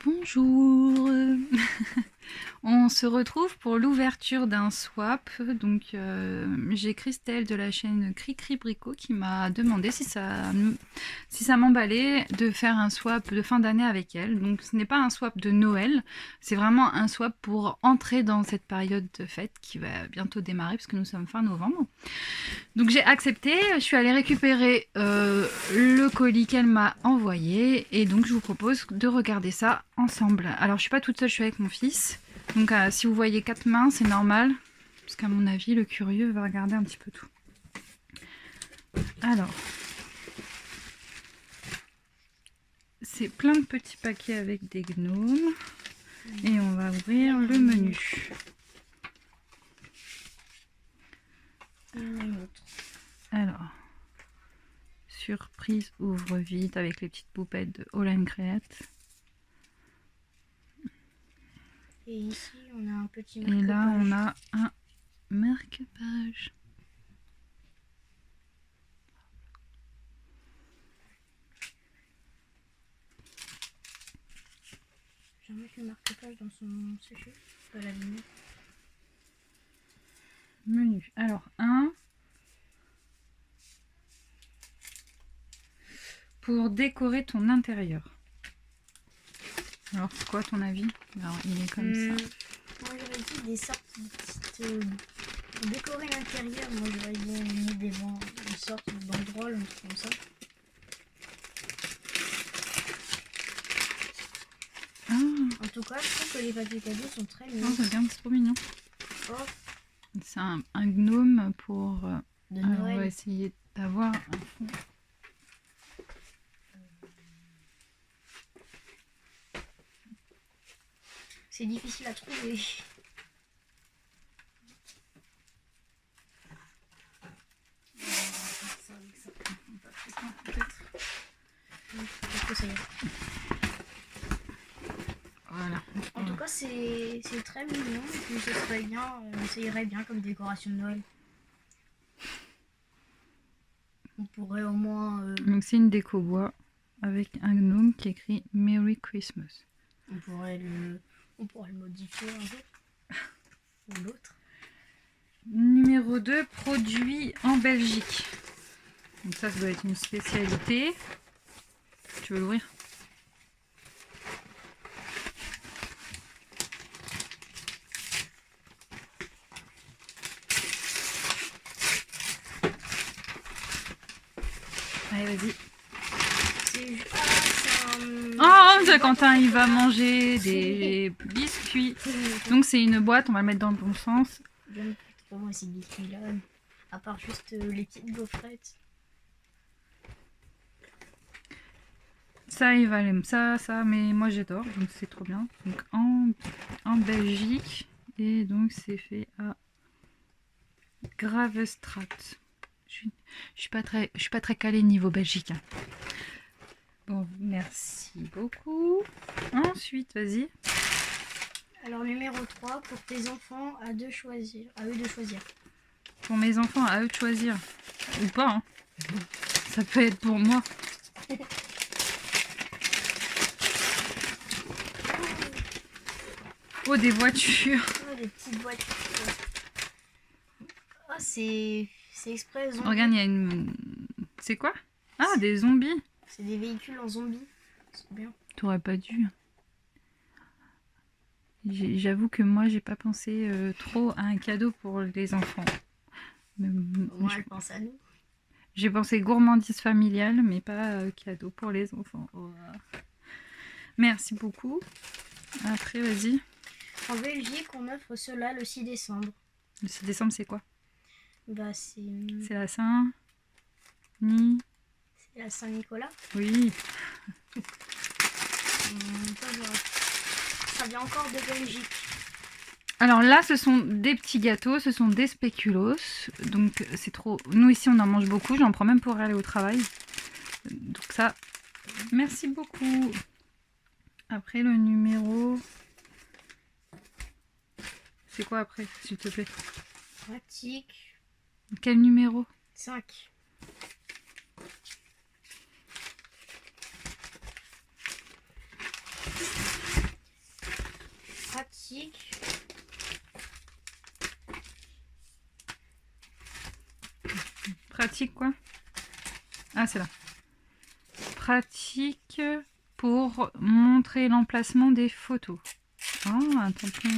Bonjour. On se retrouve pour l'ouverture d'un swap. Donc j'ai Christelle de la chaîne Cricri Bricot qui m'a demandé si ça m'emballait de faire un swap de fin d'année avec elle. Donc ce n'est pas un swap de Noël, c'est vraiment un swap pour entrer dans cette période de fête qui va bientôt démarrer puisque nous sommes fin novembre. Donc j'ai accepté, je suis allée récupérer le colis qu'elle m'a envoyé et donc je vous propose de regarder ça ensemble. Alors je suis pas toute seule, je suis avec mon fils. Donc si vous voyez 4 mains, c'est normal. Parce qu'à mon avis, le curieux va regarder un petit peu tout. Alors, c'est plein de petits paquets avec des gnomes. Et on va ouvrir le menu. Alors, surprise ouvre vite avec les petites poupettes de All & Create. Et ici, on a un petit marque-page. Et là, on a un marque-page. Je vais mettre le marque-page dans son sachet. Pas la lumière. Menu. Alors, un. Pour décorer ton intérieur. Alors, c'est quoi ton avis? Alors, il est comme ça. Moi, j'aurais dit des sortes de petites... pour décorer l'intérieur, moi, j'aurais mis des une sorte de banderole, un truc comme ça. En tout cas, je trouve que les papiers cadeaux sont très mignons. Oh, regarde, c'est trop mignon. Oh. C'est un gnome pour... de Noël. On va essayer d'avoir un fond. C'est difficile à trouver. Voilà. En tout cas, c'est très mignon. Et ce serait bien, ça irait bien comme décoration de Noël. On pourrait au moins... Donc c'est une déco bois avec un gnome qui écrit Merry Christmas. On pourrait le modifier un peu. Ou l'autre. Numéro 2, produit en Belgique. Donc ça doit être une spécialité. Tu veux l'ouvrir? Allez, vas-y. Oh, Quentin, il va manger des biscuits. Donc c'est une boîte, on va le mettre dans le bon sens. J'aime pas trop ces biscuits-là, à part juste les petites gaufrettes. Ça, il va aimer ça, mais moi j'adore, donc c'est trop bien. Donc en Belgique, et donc c'est fait à Gravestrat. Je suis pas très calée niveau Belgique. Hein. Bon, merci beaucoup. Ensuite, vas-y. Alors numéro 3, pour tes enfants, à eux de choisir. Pour mes enfants, à eux de choisir. Ou pas, hein. Ça peut être pour moi. Oh, des voitures. Oh, des petites voitures. Oh, c'est exprès zombie. Regarde, il y a une... C'est quoi? Ah, des zombies. C'est des véhicules en zombie. C'est bien. T'aurais pas dû. J'avoue que moi, j'ai pas pensé trop à un cadeau pour les enfants. Moi, je pense à nous. J'ai pensé gourmandise familiale, mais pas cadeau pour les enfants. Oh. Merci beaucoup. Après, vas-y. En Belgique, on offre cela le 6 décembre. Le 6 décembre, c'est quoi? Bah, c'est la Saint-Ni... C'est la Saint-Nicolas. Oui. Ça vient encore de Belgique. Alors là, ce sont des petits gâteaux, ce sont des spéculoos. Donc c'est trop... Nous ici, on en mange beaucoup. J'en prends même pour aller au travail. Donc ça, merci beaucoup. Après, le numéro... C'est quoi après, s'il te plaît? Pratique. Quel numéro? 5. pratique. Pratique quoi? Ah, c'est là. Pratique pour montrer l'emplacement des photos. Ah, un tampon.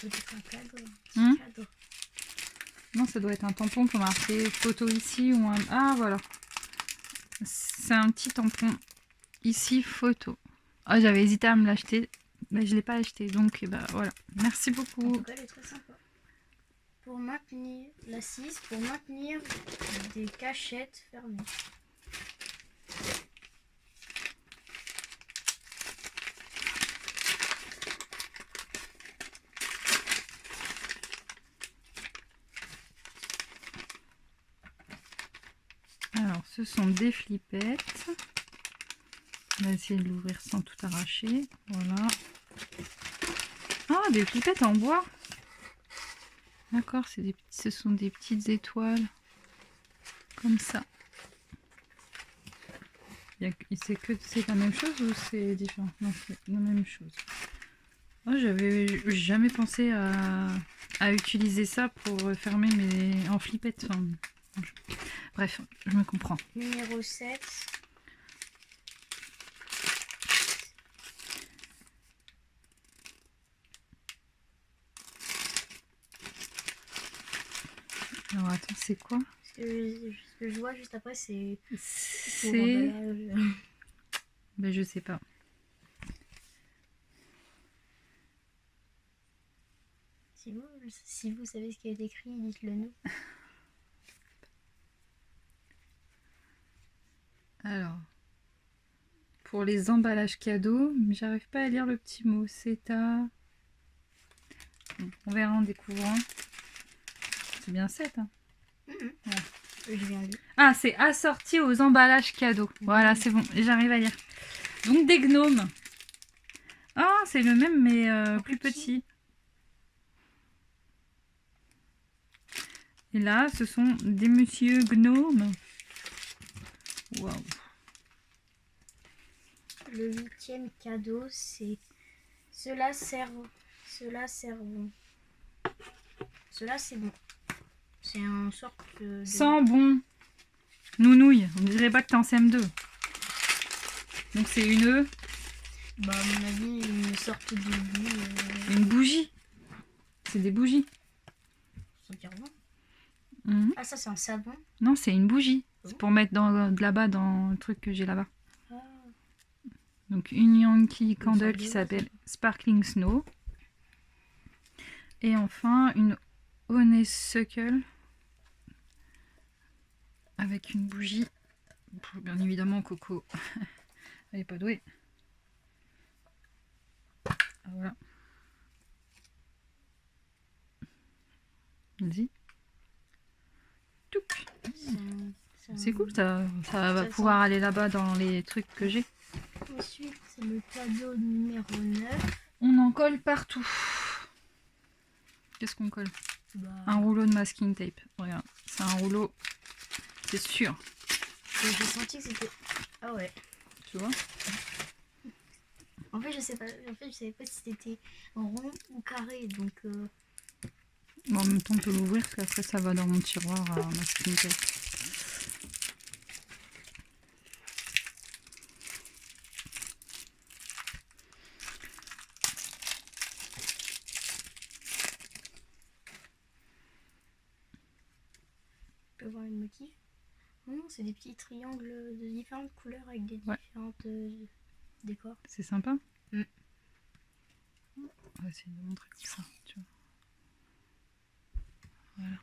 Peut-être un cadre. Hmm. Cadre. Non, ça doit être un tampon pour marquer photo ici ou un... Ah, voilà. C'est un petit tampon. Ici, photo. Ah, j'avais hésité à me l'acheter. Mais je ne l'ai pas acheté. Donc, bah, voilà. Merci En beaucoup. tout cas, elle est très sympa. Pour maintenir l'assise, pour maintenir des cachettes fermées. Alors, ce sont des flippettes. On va essayer de l'ouvrir sans tout arracher. Voilà. Ah, des flippettes en bois. D'accord, ce sont des petites étoiles. Comme ça. C'est la même chose ou c'est différent? Non, c'est la même chose. Oh, j'avais jamais pensé à utiliser ça pour fermer mes en flippette. Enfin, bref, je me comprends. Numéro 7. Alors attends, c'est quoi? Ce que je vois juste après, c'est pour C'est... emballage. Ben, je sais pas. Si vous savez ce qui est écrit, dites-le nous. Alors, pour les emballages cadeaux, j'arrive pas à lire le petit mot. C'est à... Bon, on verra en découvrant. C'est bien 7, hein. Ouais. Je viens de... Ah, c'est assorti aux emballages cadeaux. Voilà, c'est bon, j'arrive à lire. Donc des gnomes. Ah, c'est le même, mais plus petit. Et là, ce sont des monsieur gnomes. Waouh. Le 8e cadeau, c'est cela sert bon. Cela c'est bon. C'est un sorte de... Sans bon. Nounouille. On dirait pas que t'es en CM2. Donc c'est une... Bah à mon avis, une sorte de boue. Une bougie. C'est des bougies. Mmh. Ah ça c'est un savon. Non, c'est une bougie. C'est pour mettre là-bas dans le truc que j'ai là-bas. Ah. Donc une Yankee Candle qui s'appelle Sparkling Snow. Et enfin une Honeysuckle avec une bougie. Bien évidemment Coco. Elle n'est pas douée. Ah, voilà. Vas-y. C'est cool, ça va pouvoir aller là-bas dans les trucs que j'ai. Ensuite, c'est le cadeau numéro 9. On en colle partout. Qu'est-ce qu'on colle? Un rouleau de masking tape. Regarde, c'est un rouleau, c'est sûr. J'ai senti que c'était... Ah ouais. Tu vois? En fait, je savais pas si c'était rond ou carré, donc... Bon, en même temps, on peut l'ouvrir, parce qu'après, ça va dans mon tiroir à masking tape. On peut voir le motif. Non, c'est des petits triangles de différentes couleurs avec des différentes décors. C'est sympa. Mm. On va essayer de montrer comme ça, tu vois. Voilà.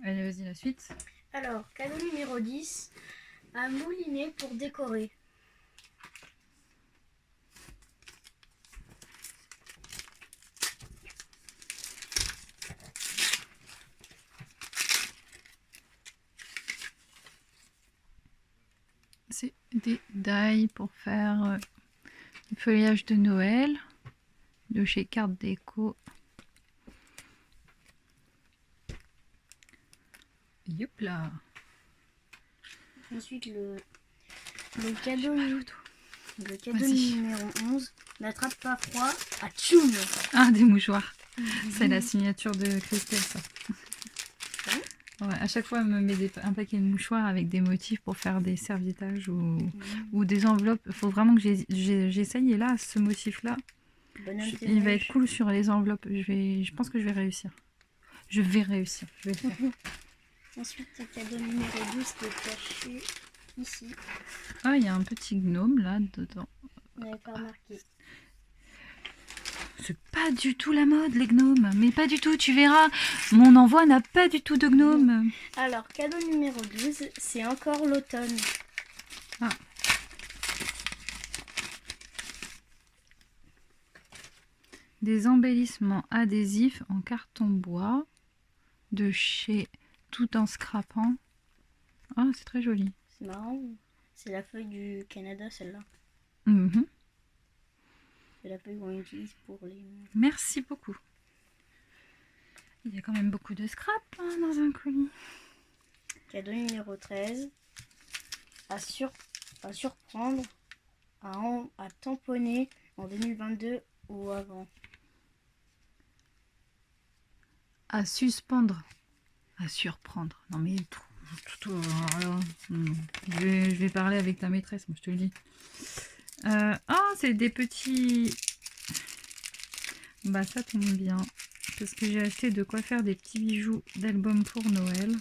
Allez, vas-y, la suite. Alors, cadeau numéro 10, un moulinet pour décorer. C'est des die pour faire le feuillage de Noël de chez Carte Mmh. Déco. Youp là. Ensuite, le cadeau, le cadeau Vas-y. numéro 11. N'attrape pas froid à Tchoum. Ah, des mouchoirs. C'est la signature de Christelle, ça. Ouais, à chaque fois, elle me met un paquet de mouchoirs avec des motifs pour faire des serviettages ou des enveloppes. Il faut vraiment que j'essaye. Et là, ce motif-là, Bonhomme de il va neige. être cool sur les enveloppes. Je pense que je vais réussir. Je vais réussir. Je vais le faire. Ensuite, le cadeau numéro 12 qui est caché ici. Ah, il y a un petit gnome là dedans. On n'avait pas remarqué. C'est pas du tout la mode, les gnomes. Mais pas du tout, tu verras. Mon envoi n'a pas du tout de gnome. Alors, cadeau numéro 12, c'est encore l'automne. Ah. Des embellissements adhésifs en carton bois de chez Tout en scrapant. Ah, c'est très joli. C'est marrant. C'est la feuille du Canada, celle-là. Mhm. C'est la feuille qu'on utilise pour les... Merci beaucoup. Il y a quand même beaucoup de scrap hein, dans un colis. Cadeau numéro 13. À surprendre, à tamponner en 2022 ou avant. À suspendre. À surprendre. Non mais je vais parler avec ta maîtresse, moi je te le dis. Ah, c'est des petits... Bah ça tombe bien. Parce que j'ai acheté de quoi faire des petits bijoux d'album pour Noël.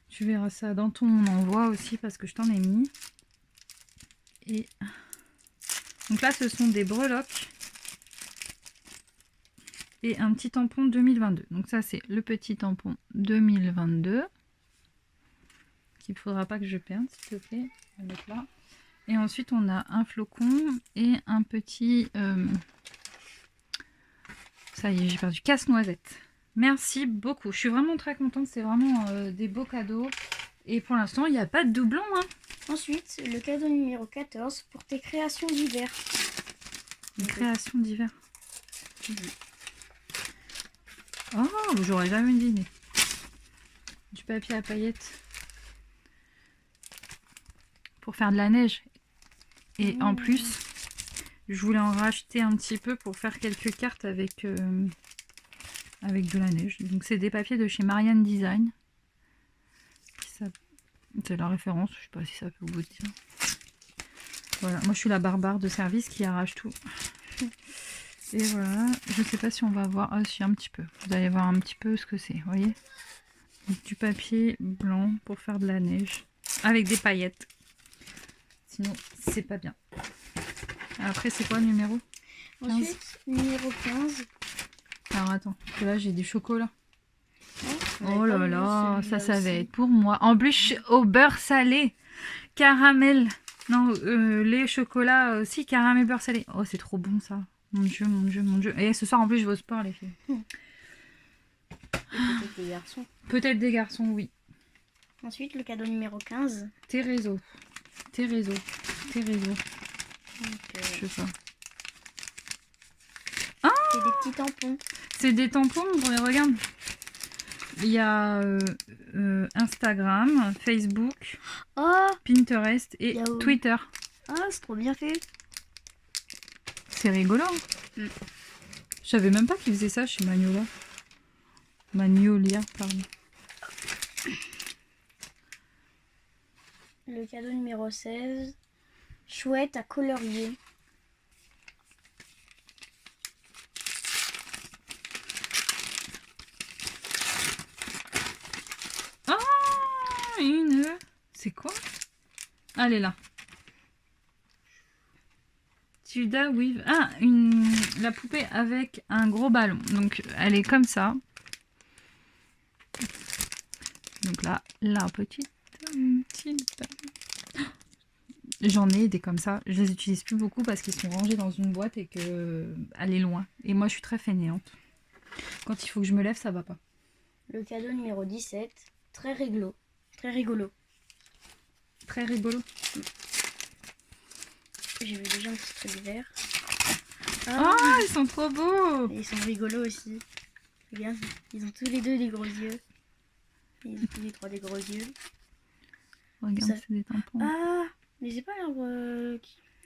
Tu verras ça dans ton envoi aussi parce que je t'en ai mis. Et donc là ce sont des breloques. Et un petit tampon 2022. Donc ça c'est le petit tampon 2022. Qu'il ne faudra pas que je perde s'il te plaît. On va mettre là. Et ensuite on a un flocon et un petit... Ça y est, j'ai perdu casse-noisette. Merci beaucoup. Je suis vraiment très contente. C'est vraiment des beaux cadeaux. Et pour l'instant, il n'y a pas de doublon. Hein. Ensuite, le cadeau numéro 14 pour tes créations d'hiver. Une création d'hiver. Oh, j'aurais jamais deviné. Du papier à paillettes. Pour faire de la neige. Et en plus, je voulais en racheter un petit peu pour faire quelques cartes avec, avec de la neige. Donc c'est des papiers de chez Marianne Design. C'est la référence, je sais pas si ça peut vous dire. Voilà, moi je suis la barbare de service qui arrache tout. Et voilà, je sais pas si on va voir. Ah si, un petit peu. Vous allez voir un petit peu ce que c'est, vous voyez. Donc, du papier blanc pour faire de la neige. Avec des paillettes. Sinon, c'est pas bien. Après, c'est quoi le numéro? Ensuite, numéro 15. Alors attends, parce que là j'ai du chocolat. On Oh avait là pas là, vu ça celui-là va aussi. être pour moi. En plus, au beurre salé, caramel. Non, lait, chocolat aussi, caramel, beurre salé. Oh, c'est trop bon ça. Mon Dieu, mon Dieu, mon Dieu. Et ce soir, en plus, je vais au sport, les filles. Et peut-être des garçons. Peut-être des garçons, oui. Ensuite, le cadeau numéro 15. Terezo. Terezo. Terezo. Donc, Je sais pas. c'est des petits tampons. C'est des tampons, regarde. Il y a Instagram, Facebook, Oh, Pinterest et Il y a- Twitter. c'est trop bien fait. C'est rigolo. Mm. Je savais même pas qu'ils faisaient ça chez Magnolia. Magnolia, pardon. Le cadeau numéro 16. Chouette à colorier. Ah, une... C'est quoi? Ah, elle est là. Tilda Weave. Ah, la poupée avec un gros ballon. Donc, elle est comme ça. Donc là, la petite Tilda. J'en ai des comme ça. Je les utilise plus beaucoup parce qu'ils sont rangés dans une boîte et que elle est loin. Et moi, je suis très fainéante. Quand il faut que je me lève, ça va pas. Le cadeau numéro 17. Très rigolo. Très rigolo. Très rigolo. J'ai vu déjà un petit truc vert. Ah, ils sont trop beaux. Et ils sont rigolos aussi. Regarde, ils ont tous les deux des gros yeux. Les trois des gros yeux. Regarde, Ça- c'est des tampons. Ah, mais c'est pas l'arbre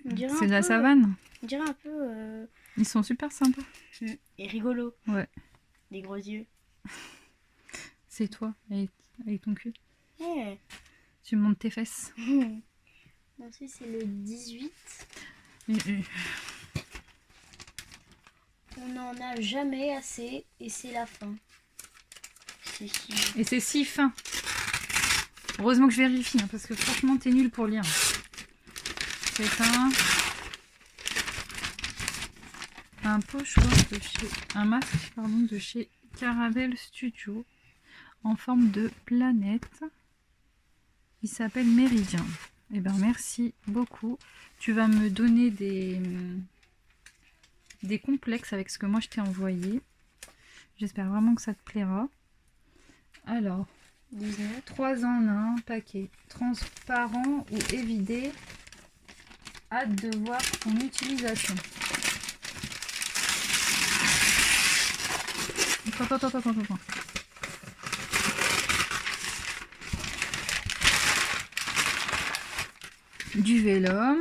on dirait C'est un de la peu, savane. On dirait un peu... Ils sont super sympas. Et rigolo. Ouais. Des gros yeux. C'est toi, avec ton cul. Ouais. Tu montes tes fesses. Ensuite, c'est le 18. Et- On n'en a jamais assez et c'est la fin. C'est si... Et c'est si fin. Heureusement que je vérifie, hein, parce que franchement, t'es nul pour lire. C'est un pochoir de chez... Un masque, pardon, de chez Caravelle Studio. En forme de planète. Il s'appelle Méridien. Eh ben merci beaucoup. Tu vas me donner des complexes avec ce que moi je t'ai envoyé. J'espère vraiment que ça te plaira. Alors, 3 en 1 paquet. Transparent ou évidé. Hâte de voir son utilisation. Attends. Du vélum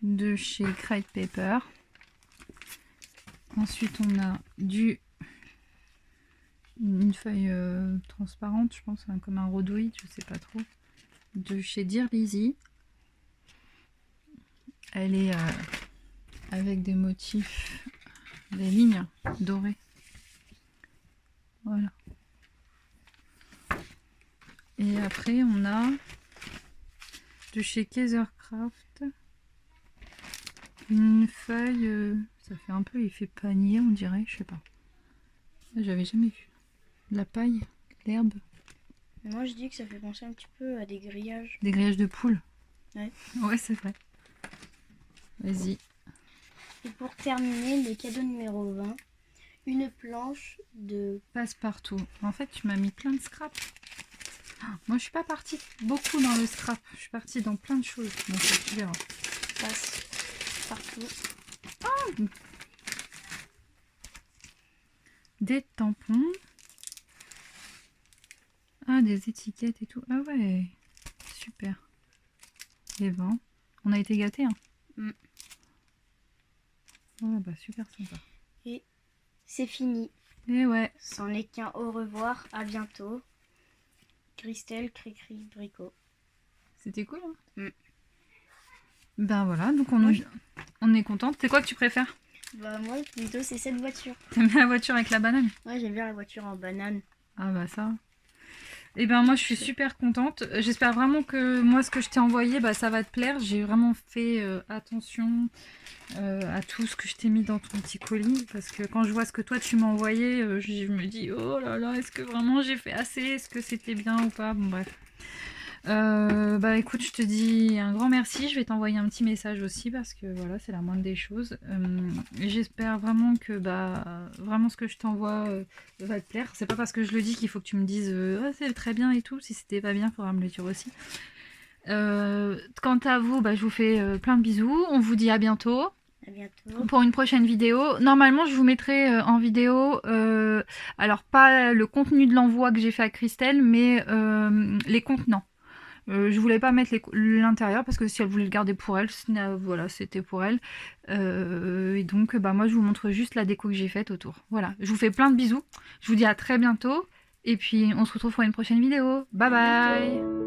de chez Crate Paper. Ensuite on a une feuille transparente, je pense, hein, comme un rhodoïde, je sais pas trop, de chez Dear Lizzy. Elle est avec des motifs, des lignes dorées. Voilà. Et après on a de chez Kaisercraft une feuille, ça fait un peu effet panier on dirait, je sais pas. J'avais jamais vu. De la paille, l'herbe. Moi, je dis que ça fait penser un petit peu à des grillages. Des grillages de poules. Ouais. Ouais, c'est vrai. Vas-y. Et pour terminer, le cadeau numéro 20, une planche de... Passe-partout. En fait, tu m'as mis plein de scraps. Moi, je suis pas partie beaucoup dans le scrap. Je suis partie dans plein de choses. Donc, tu verras. Passe-partout. Des tampons. Ah, des étiquettes et tout. Ah ouais. Super. Les vins. On a été gâtés, hein. Oh, bah super sympa. Et c'est fini. Et ouais. C'en est qu'un au revoir. À bientôt. Christelle, Cricri, Bricot. C'était cool, hein. Ben voilà, donc on est contente. C'est quoi que tu préfères? Bah moi, plutôt, c'est cette voiture. T'aimes bien la voiture avec la banane? Ouais, j'aime bien la voiture en banane. Ah bah ça. Et ben moi je suis super contente. J'espère vraiment que moi ce que je t'ai envoyé, bah, ça va te plaire. J'ai vraiment fait attention à tout ce que je t'ai mis dans ton petit colis. Parce que quand je vois ce que toi tu m'as envoyé, je me dis oh là là, est-ce que vraiment j'ai fait assez? Est-ce que c'était bien ou pas? Bon bref. Bah écoute, je te dis un grand merci. Je vais t'envoyer un petit message aussi parce que voilà, c'est la moindre des choses. J'espère vraiment que vraiment ce que je t'envoie va te plaire. C'est pas parce que je le dis qu'il faut que tu me dises ah, c'est très bien et tout. Si c'était pas bien, il faudra me le dire aussi. Quant à vous, je vous fais plein de bisous. On vous dit à bientôt. À bientôt. Pour une prochaine vidéo. Normalement, je vous mettrai en vidéo, alors pas le contenu de l'envoi que j'ai fait à Christelle, mais les contenants. Je voulais pas mettre l'intérieur parce que si elle voulait le garder pour elle, voilà, c'était pour elle. Et donc, moi, je vous montre juste la déco que j'ai faite autour. Voilà, je vous fais plein de bisous. Je vous dis à très bientôt. Et puis, on se retrouve pour une prochaine vidéo. Bye bye!